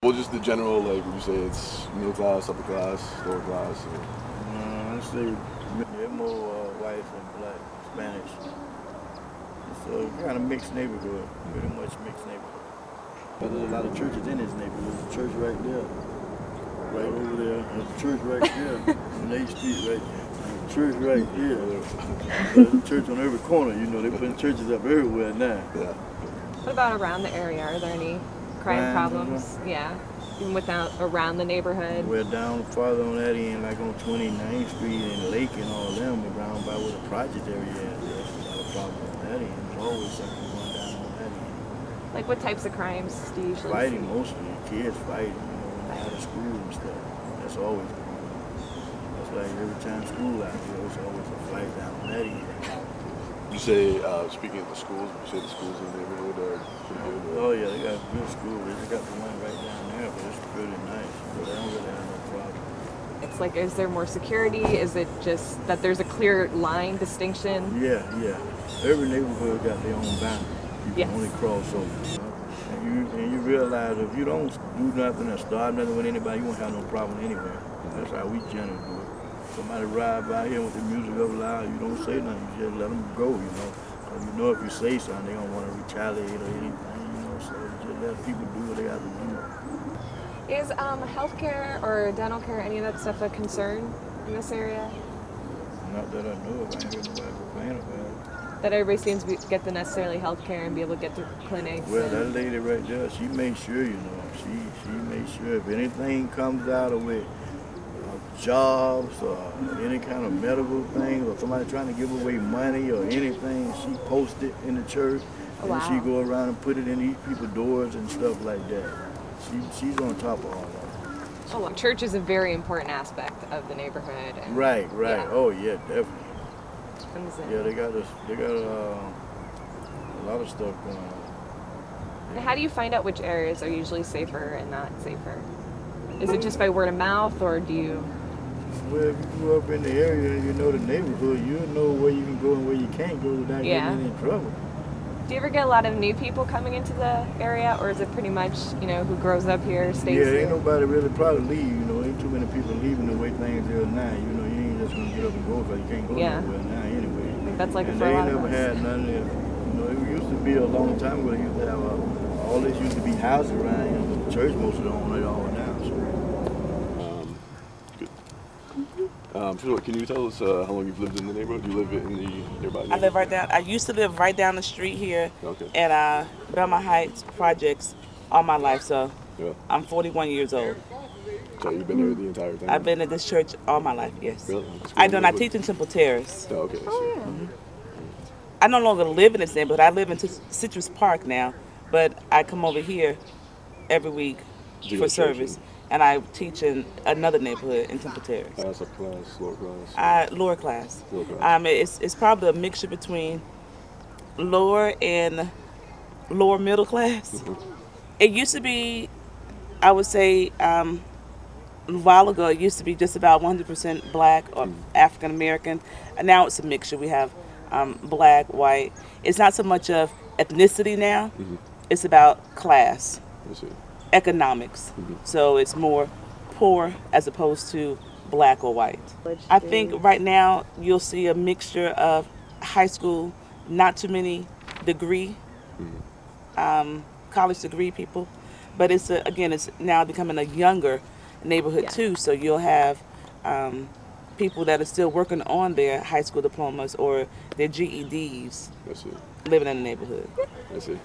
Well, just the general, like, would you say it's middle class, upper class, lower class? Or... I'd say they're more white and black, Spanish. It's a kind of mixed neighborhood, pretty much mixed neighborhood. But there's a lot of churches in this neighborhood. There's a church right there, right over there. There's a church right there, on 8th Street right there. Church right here. There's a church on every corner, you know. They're putting churches up everywhere now. Yeah. What about around the area? Are there any crime problems? Yeah. Even without around the neighborhood? We're down farther on that end, like on 29th Street and Lake and all them, around by where the project area is. There's a lot of problems on that end. There's always something going down on that end. Like what types of crimes do you usually Fighting see? mostly. Kids fighting, you know, when they're out of school and stuff. That's always going on. That's like every time school out here, there's always a fight down on that end. Would you say, speaking of the schools, would you say the schools in the neighborhood are pretty good? Oh yeah, they got a good school. They just got the one right down there, but it's pretty nice. But they don't really have no problem. It's like, is there more security? Is it just that there's a clear line distinction? Yeah. Every neighborhood got their own boundary. You can only cross over. And you realize if you don't do nothing or start nothing with anybody, you won't have no problem anywhere. That's how we generally do it. Somebody ride by here with the music up loud, you don't say nothing, you just let them go, you know. So you know if you say something, they don't want to retaliate or anything, you know, so just let people do what they have to do. Is healthcare or dental care, any of that stuff a concern in this area? Not that I know of, I ain't heard nobody complain about it. That everybody seems to get the necessarily healthcare and be able to get to clinics? Well, that lady right there, she made sure, you know, she made sure if anything comes out of it, jobs or any kind of medical thing or somebody trying to give away money or anything, she posts it in the church and she go around and put it in these people's doors and stuff like that. She's on top of all that. Oh, well, church is a very important aspect of the neighborhood. And, right. Yeah. Oh yeah, definitely. Yeah, they got a lot of stuff going on. And how do you find out which areas are usually safer and not safer? Is it just by word of mouth, or do you? Well, if you grew up in the area and you know the neighborhood, you'll know where you can go and where you can't go without getting in trouble. Do you ever get a lot of new people coming into the area, or is it pretty much, you know, who grows up here stays here? Yeah, ain't nobody really probably leave, you know. Ain't too many people leaving the way things are now. You know, you ain't just gonna get up and go because you can't go nowhere now anyway. I think that's like and for a lot they of never us. had none of it. You know, it used to be a long time ago. They used to have all this used to be houses around here. But the church most of them own it all now. So. First of all, can you tell us how long you've lived in the neighborhood? Do you live in the nearby neighborhood? I live right down. I used to live right down the street here at Belmont Heights Projects all my life. So I'm 41 years old. So you've been here the entire time? I've been at this church all my life. Yes. Really? I do. I teach in Temple Terrace. Oh, okay. I no longer live in this neighborhood. I live in Citrus Park now, but I come over here every week for service. And I teach in another neighborhood in Temple Terrace. Upper class, lower class? Lower class. Lower class. It's probably a mixture between lower and lower middle class. It used to be, I would say, a while ago, it used to be just about 100% black or African American. And now it's a mixture. We have black, white. It's not so much of ethnicity now. It's about class. I see. Economics. So it's more poor as opposed to black or white. I think right now you'll see a mixture of high school, not too many degree, college degree people, but it's now becoming a younger neighborhood too. So you'll have people that are still working on their high school diplomas or their GEDs living in the neighborhood. I see.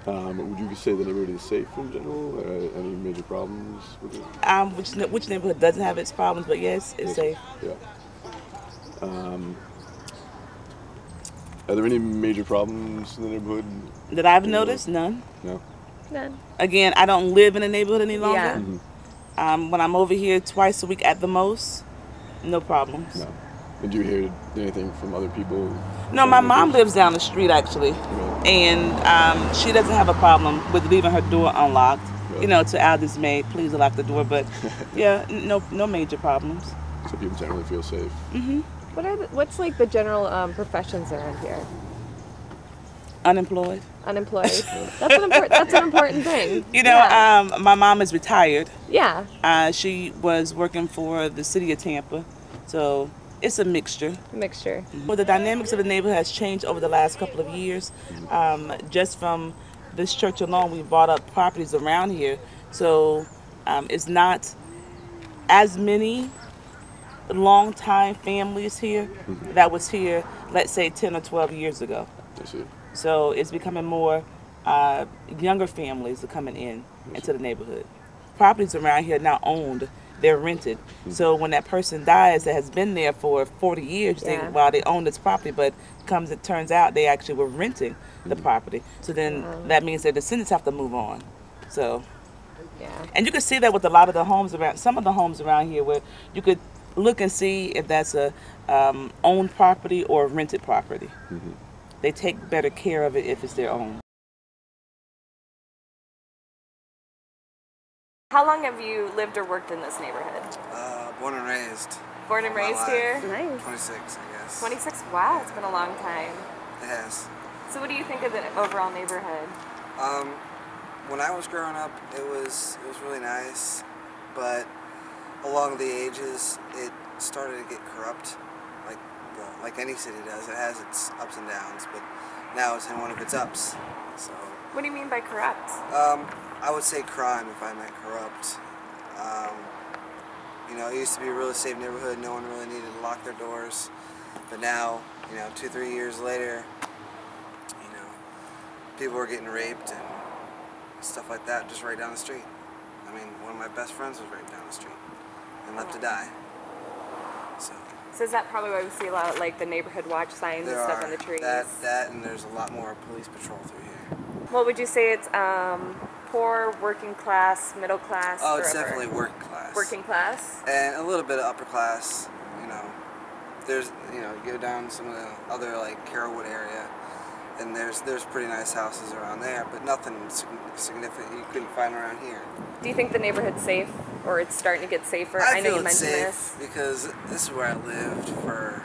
Would you say the neighborhood is safe in general? Any major problems with it? Which neighborhood doesn't have its problems, but yes, it's safe. Yeah. Are there any major problems in the neighborhood? That I've noticed? None. No? None. Again, I don't live in the neighborhood any longer. Yeah. When I'm over here twice a week at the most, no problems. No. And do you hear anything from other people? No, my mom lives down the street actually, and she doesn't have a problem with leaving her door unlocked. You know, to Aldi's maid, please lock the door. But yeah, no major problems. So people generally feel safe. What's like the general professions around here? Unemployed. Unemployed. That's an important thing. You know, Yeah. my mom is retired. Yeah. She was working for the city of Tampa, so it's a mixture. Mixture. Well, the dynamics of the neighborhood has changed over the last couple of years. Just from this church alone, we bought up properties around here, so it's not as many long-time families here that was here, let's say 10 or 12 years ago. I see. So it's becoming more younger families are coming in into the neighborhood. Properties around here are now owned, they're rented. So when that person dies that has been there for 40 years, Yeah. they own this property, but it turns out they actually were renting the property. So then that means their descendants have to move on. So, Yeah. and you can see that with a lot of the homes around, some of the homes around here where you could look and see if that's a owned property or rented property. They take better care of it if it's their own. How long have you lived or worked in this neighborhood? Born and raised. Born and My raised life. here? Nice. 26, I guess. 26? Wow, it's been a long time. It has. So what do you think of the overall neighborhood? When I was growing up, it was really nice, but along the ages, it started to get corrupt. Like any city does. It has its ups and downs, but now it's in one of its ups. So. What do you mean by corrupt? I would say crime if I meant corrupt. You know, it used to be a really safe neighborhood. No one really needed to lock their doors. But now, you know, 2-3 years later, you know, people are getting raped and stuff like that just right down the street. I mean, one of my best friends was raped down the street and left to die. So is that probably why we see a lot of like the neighborhood watch signs and stuff on the trees? That and there's a lot more police patrol through here. Well, would you say it's poor, working class, middle class? Oh, it's definitely working class. Working class? And a little bit of upper class, you know. There's, you know, you go down some of the other, like, Carrollwood area, and there's pretty nice houses around there, but nothing significant you couldn't find around here. Do you think the neighborhood's safe, or it's starting to get safer? I know feel you it's mentioned safe this. because this is where I lived for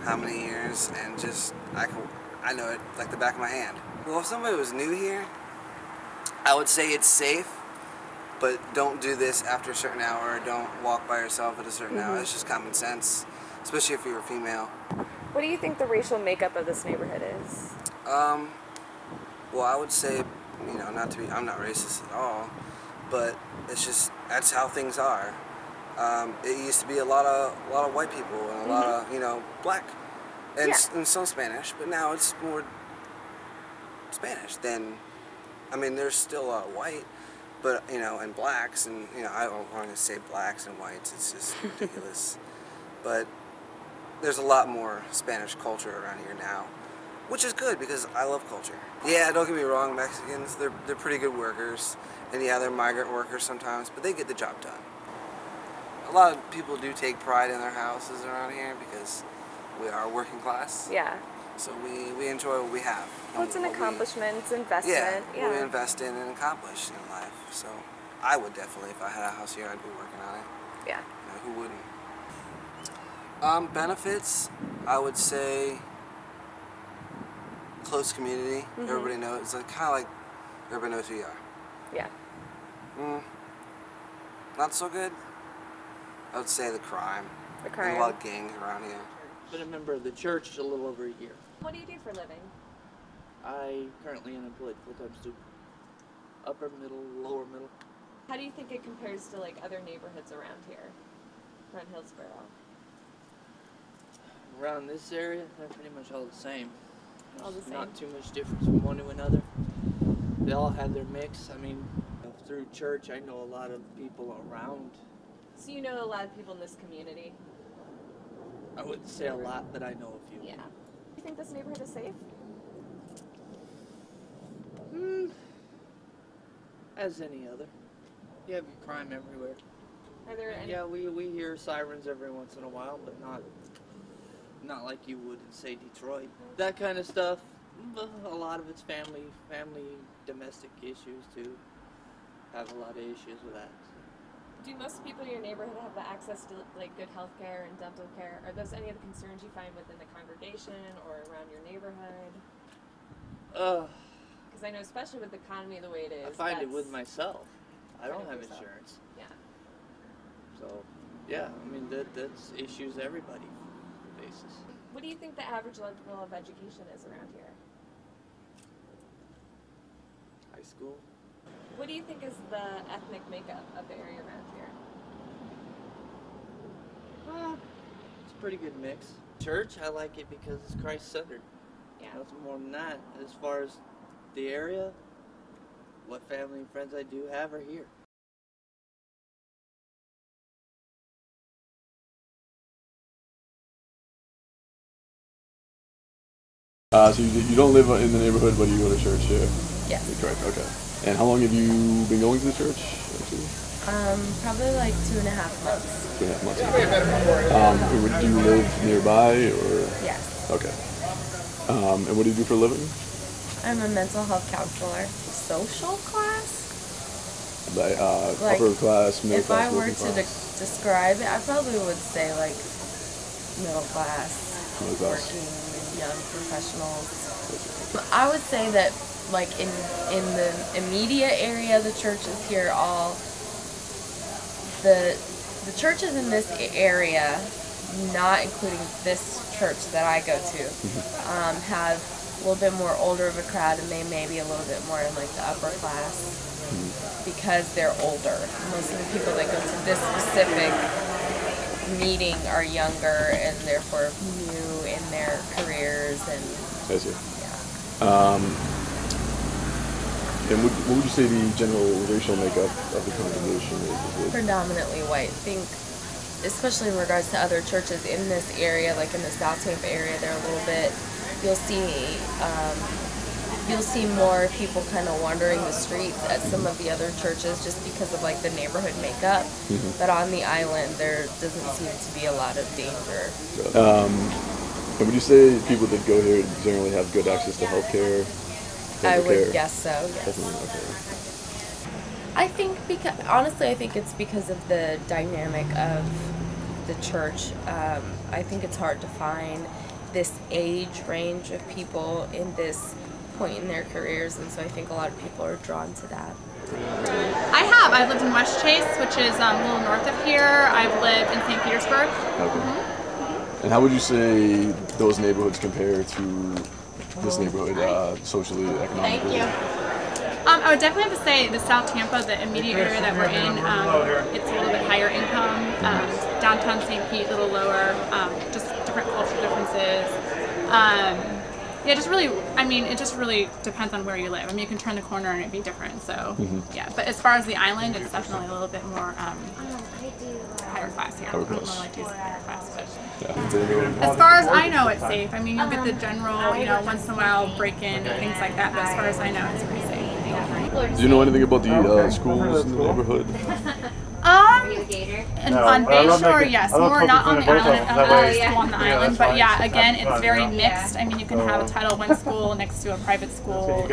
how many years, and just, I know it like the back of my hand. Well, if somebody was new here, I would say it's safe, but don't do this after a certain hour. Don't walk by yourself at a certain hour. It's just common sense, especially if you're a female. What do you think the racial makeup of this neighborhood is? Well, I would say, you know, I'm not racist at all, but it's just, that's how things are. It used to be a lot of white people and a lot of, you know, black and some Spanish, but now it's more Spanish than, I mean, there's still a lot of white, but, you know, and blacks, and, you know, I don't want to say blacks and whites, it's just ridiculous. But there's a lot more Spanish culture around here now, which is good because I love culture. Yeah, don't get me wrong, Mexicans, they're pretty good workers, and yeah, they're migrant workers sometimes, but they get the job done. A lot of people do take pride in their houses around here because we are working class. Yeah. So we enjoy what we have. Well, it's an accomplishment, it's investment. Yeah, we invest in and accomplish in life. So I would definitely, if I had a house here, I'd be working on it. Yeah. You know, who wouldn't? Benefits, I would say close community. Everybody knows. It's like, kind of like everybody knows who you are. Yeah. Not so good. I would say the crime. The crime. There's a lot of gangs around here. Been a member of the church a little over a year. What do you do for a living? I currently unemployed full-time student. Upper middle, lower middle. How do you think it compares to like other neighborhoods around here, around Hillsborough? Around this area, they're pretty much all the same. All the same. Not too much difference from one to another. They all have their mix. I mean, through church, I know a lot of people around. So you know a lot of people in this community? I wouldn't say a lot, but I know a few. Yeah. Do you think this neighborhood is safe? As any other. You have your crime everywhere. Are there any? Yeah, we hear sirens every once in a while, but not like you would in, say, Detroit. That kind of stuff. But a lot of it's family, domestic issues too. Have a lot of issues with that. Do most people in your neighborhood have the access to like good health care and dental care? Are those any of the concerns you find within the congregation or around your neighborhood? Because I know, especially with the economy the way it is, I find it with myself. I don't have insurance. Yeah. So, yeah, I mean, that's issues everybody faces. What do you think the average level of education is around here? High school. What do you think is the ethnic makeup of the area around here? It's a pretty good mix. Church, I like it because it's Christ-centered. Yeah. Nothing more than that. As far as the area, what family and friends I do have are here. So you don't live in the neighborhood, but you go to church here? Yes. Correct, okay. And how long have you been going to the church, actually? Probably like 2.5 months. 2.5 months. Do you live nearby, or? Yes. Okay. And what do you do for a living? I'm a mental health counselor. Social class? Like, Like, upper class, middle if class, I were working to class? describe it, I probably would say like middle class, Middle class. working young professionals. I would say that like in the immediate area, the churches here all the churches in this area, not including this church that I go to, have a little bit more older of a crowd, and they may be a little bit more in like the upper class because they're older. Most of the people that go to this specific meeting are younger and therefore new in their careers, and I see. yeah. And what would you say the general racial makeup of the congregation is? Predominantly white. I think, especially in regards to other churches in this area, like in the South Tampa area, they're a little bit. You'll see more people kind of wandering the streets at some of the other churches just because of like the neighborhood makeup. But on the island, there doesn't seem to be a lot of danger. And would you say people that go here generally have good access to healthcare? I would guess so, yes. Definitely, okay. I think honestly, I think it's because of the dynamic of the church. I think it's hard to find this age range of people in this point in their careers, and so I think a lot of people are drawn to that. I've lived in West Chase, which is a little north of here. I've lived in St. Petersburg. Okay. And how would you say those neighborhoods compare to this neighborhood, socially, economically? Thank you. I would definitely have to say the South Tampa, the immediate area that we're in, it's a little bit higher income. Downtown St. Pete, a little lower, just different cultural differences. Yeah, it just really depends on where you live. I mean, you can turn the corner and it'd be different, so, yeah. But as far as the island, it's definitely a little bit more higher class here. Higher class. More like higher class, but. Yeah. As far as I know, it's safe. I mean, you'll get the general, once in a while break-in and things like that, but as far as I know, it's pretty safe. Do you know anything about the schools in the neighborhood? And on Bayshore, yes. More not on the island, school on the island, but yeah, again, it's very mixed. I mean, you can have a Title I school next to a private school,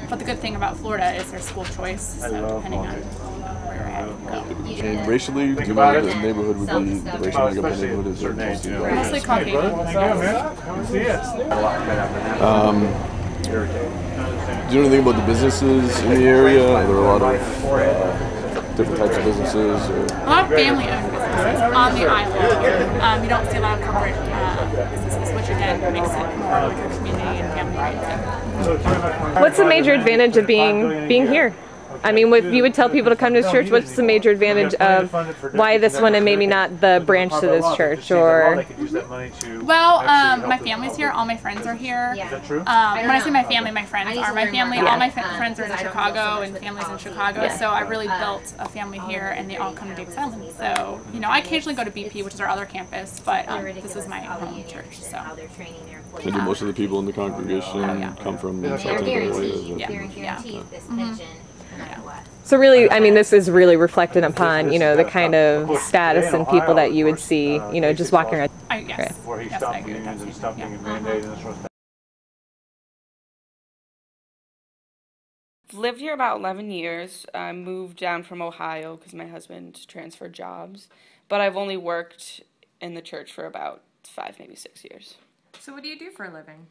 but the good thing about Florida is there's school choice, so depending on where you're at, you can go. And racially, do you know the neighborhood would be, the racial makeup of the neighborhood is mostly white? Mostly Caucasian. Do you know anything about the businesses in the area? Are there a lot of different types of businesses? Or? A lot of family-owned businesses on the island. You don't see a lot of corporate businesses, which again makes it more like a community and family-oriented. What's the major advantage of being here? I mean, if you would tell people to come to this church, what's the major advantage of why this one and maybe not the branch to this church? Or well, my family's here. All my friends are here. When I say my family, my friends are my family. All my friends are in Chicago and families in Chicago. So I really built a family here, and they all come to Davis Island. So I occasionally go to BP, which is our other campus, but this is my home church. So. And do most of the people in the congregation come from South Tampa area? Yeah. So really, I mean, this is really reflected upon, the kind of status and people that you would see, just walking around. Yes, I agree with that statement. Lived here about 11 years. I moved down from Ohio because my husband transferred jobs, but I've only worked in the church for about 5, maybe 6 years. So what do you do for a living?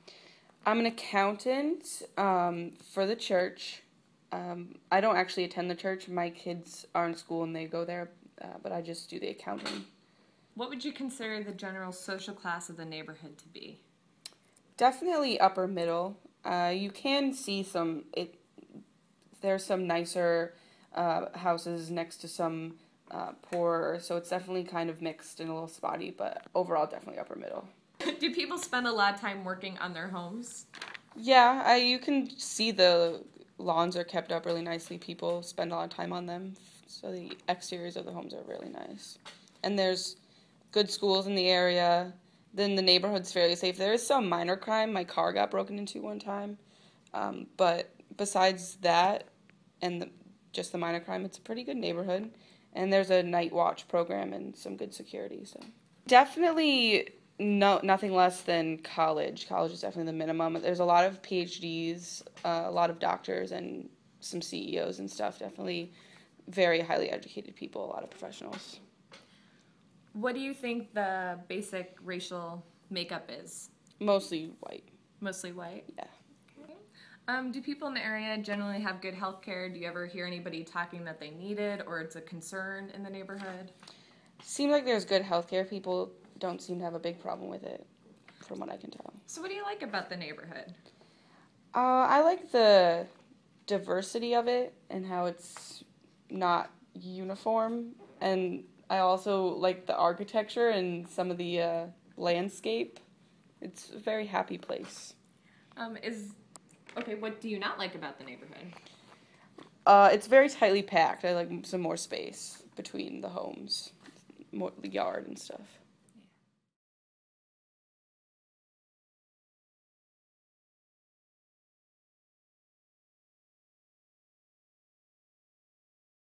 I'm an accountant for the church. I don't actually attend the church. My kids are in school and they go there, but I just do the accounting. What would you consider the general social class of the neighborhood to be? Definitely upper middle. You can see there's some nicer houses next to some poorer, so it's definitely kind of mixed and a little spotty, but overall definitely upper middle. Do people spend a lot of time working on their homes? Yeah, you can see the lawns are kept up really nicely. People spend a lot of time on them, so the exteriors of the homes are really nice. And there's good schools in the area. Then the neighborhood's fairly safe. There is some minor crime. My car got broken into one time. But besides that and just the minor crime, it's a pretty good neighborhood. And there's a night watch program and some good security. So definitely nothing less than college. College is definitely the minimum. There's a lot of PhDs, a lot of doctors, and some CEOs and stuff. Definitely very highly educated people, a lot of professionals. What do you think the basic racial makeup is? Mostly white. Mostly white? Yeah. Okay. Do people in the area generally have good health care? Do you ever hear anybody talking that they need it or it's a concern in the neighborhood? Seems like there's good health care. People don't seem to have a big problem with it, from what I can tell. So what do you like about the neighborhood? I like the diversity of it and how it's not uniform, and I also like the architecture and some of the landscape. It's a very happy place. What do you not like about the neighborhood? It's very tightly packed. I like some more space between the homes, more the yard and stuff.